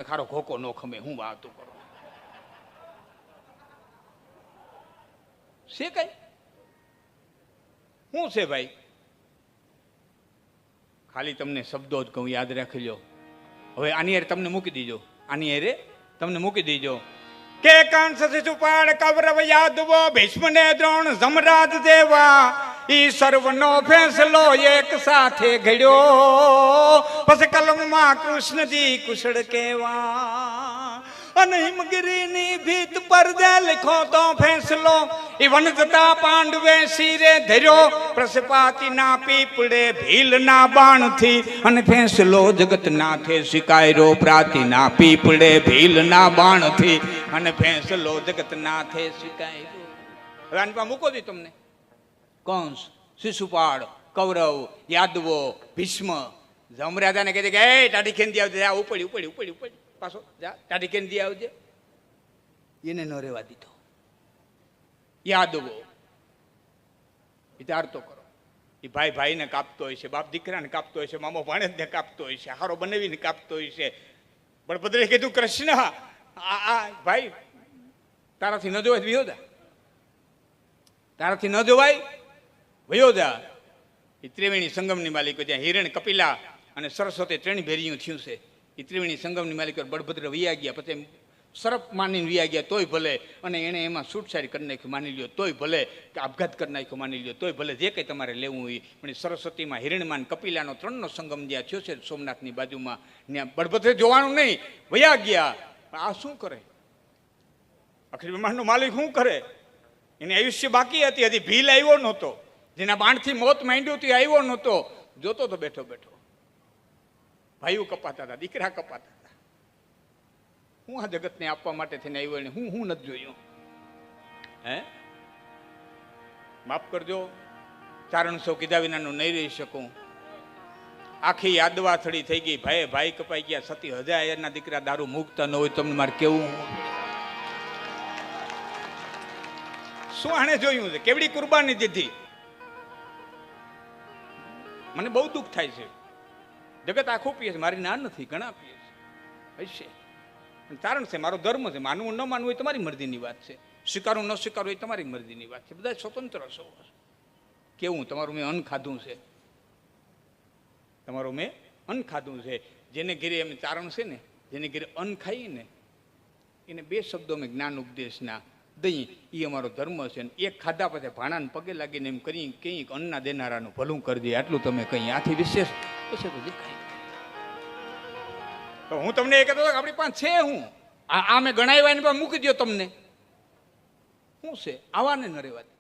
ખારો ઘોકો નો ખમે. હું વાતું કરો છે કઈ શું છે ભાઈ? ખાલી તમને શબ્દો જ કહું, યાદ રાખી લો. હવે આની હારે તમને મૂકી દીજો, આની હારે તમને મૂકી દીજો કે કંસ શિશુપાળ કૌરવ યાદવો ભીષ્મ ને દ્રોણ જમરાજ જેવા ઈ સર્વનો ફેંસલો એક સાથે ઘડ્યો. પછી કલમમાં કૃષ્ણજી કુશળ કેવા અને હિમગીરીની ભીત પર જે લખો તો ફેંસલો ઈ વન જતા પાંડવે શિરે ધર્યો. પ્રસપાતીના પીપળે ભીલના બાણથી અને ફેંસલો જગતનાથે શિકાયરો. પ્રાતીના પીપળે ભીલના બાણથી અને ફેંસલો જગતનાથે શિકાયરો. હવે આની પાસે મૂકો દી તમને. કંસ, શિશુપાળ, કૌરવ, યાદવો, ભીષ્મ, જમરાજાને કહે છે કે એ ટાઢી ખેંદી આવજે, જા ઉપડી ઉપડી ઉપડી ઉપડી પાછો જા ટાઢી ખેંદી આવજે. એને ન રહેવા દીધો. યાદવો વિચાર તો કરો, એ ભાઈ ભાઈને કાપતો હોય છે, બાપ દીકરાને કાપતો હોય છે, મામો ભાણેજને કાપતો હોય છે, હારો બનાવીને કાપતો હોય છે. બળભદ્રે કીધું કૃષ્ણ આ ભાઈ તારાથી ન જોવાય વિયો જા, તારાથી ન જોવાય વયો જા. એ ત્રિવેણી સંગમની માલિકો જ્યાં હિરણ, કપિલા અને સરસ્વતી ત્રણ ભેરિયું થયું છે. એ ત્રિવેણી સંગમની માલિકો બળભદ્ર વૈયા ગયા, પછી સરપ માનીને વૈયા ગયા તોય ભલે, અને એણે એમાં છૂટછાટ કરી નાખ્યું માની લ્યો તોય ભલે, કે આપઘાત કરી નાખ્યો માની લ્યો તોય ભલે, જે કંઈ તમારે લેવું હોય. પણ સરસ્વતીમાં હિરણમાં કપિલાનો ત્રણનો સંગમ જ્યાં થયો છે સોમનાથની બાજુમાં, ત્યાં બળભદ્રે જોવાનું નહીં, વૈયા ગયા. આ શું કરે? અખિલ બ્રહ્માંડનો માલિક શું કરે? એને આયુષ્ય બાકી હતી, હજી ભીલ આવ્યો નહોતો, જેના બાણથી મોત માંડ્યું તે આવ્યો નહોતો. જોતો તો બેઠો બેઠો ભાઈઓ કપાતા હતા, દીકરા કપાતા હતા. હું આ જગતને આપવા માટે થઈને આવ્યો ને હું નથી જોયું. હે માફ કરજો, ચારણસો કીધા વિનાનું નહીં રહી શકું. આખી યાદવાથડી થઈ ગઈ, ભાઈ ભાઈ કપાઈ ગયા. 70,000 ના દીકરા દારૂ મૂકતા ન હોય, તમને મારે કેવું? શું આણે જોયું છે? કેવડી કુરબાની દીધી. મને બહુ દુઃખ થાય છે. જગત આખું પીએ છે, મારી ના નથી, ઘણા પીએ છે હશે. કારણ છે મારો ધર્મ છે, માનવું ન માનવું એ તમારી મરજીની વાત છે, સ્વીકારવું ન સ્વીકારવું એ તમારી મરજીની વાત છે. બધા સ્વતંત્ર છો. કેવું તમારું મેં અન્ન ખાધું છે, તમારું મેં અન્ન ખાધું છે. જેને ઘેરે એમ ચારણ છે ને, જેને ઘેરે અન્ન ખાઈએ ને એને 2 શબ્દો મેં જ્ઞાન ઉપદેશના દઈ, એ અમારો ધર્મ છે. એક ખાધા પછી ભાણાને પગે લાગીને એમ કરી કંઈક અન્નના દેનારાનું ભલું કરી દે, આટલું તમે કંઈ આથી વિશેષ પછી તો દેખાય. તો હું તમને એ કહેતો આપણી પાસે છે હું આ મેં ગણાવ્યા એની પાસે મૂકી દો તમને. શું છે? આવાને ન રહેવા દે.